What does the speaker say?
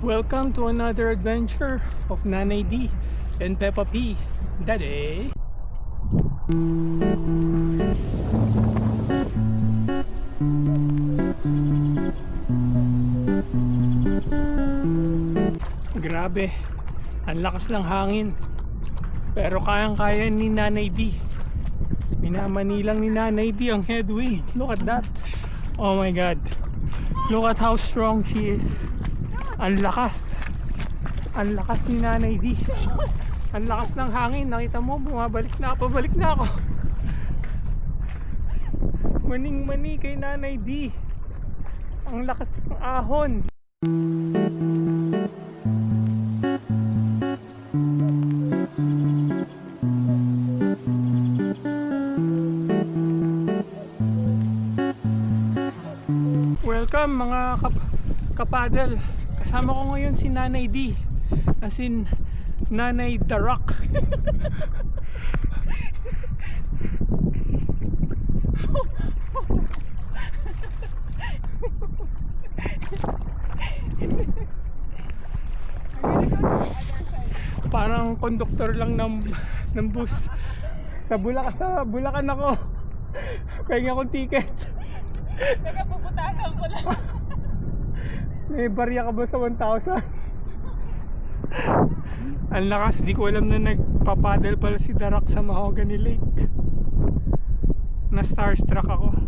Welcome to another adventure of Nanay D and Peppa P. Daddy. Grabe, ang lakas ng hangin. Pero kayang-kaya ni Nanay D. Minamanilang ni Nanay D ang headway. Look at that. Oh my God. Look at how strong she is. Ang lakas. Ang lakas ni Nanay D. Ang lakas ng hangin. Nakita mo, bumabalik na, pabalik na ako. Maning-mani kay Nanay D. Ang lakas ng ahon. Welcome mga kapadel. Kasama ko ngayon si Nanay D. As in Nanay The Rock. Parang konduktor lang ng bus. Sa Bulacan ako. Kaya akong ticket. Teka, puputasan ko lang. May barya ka ba sa 1,000? Ang lakas, di ko alam na nagpapadel pala si The Rock sa Mahogany Lake. Na starstruck ako.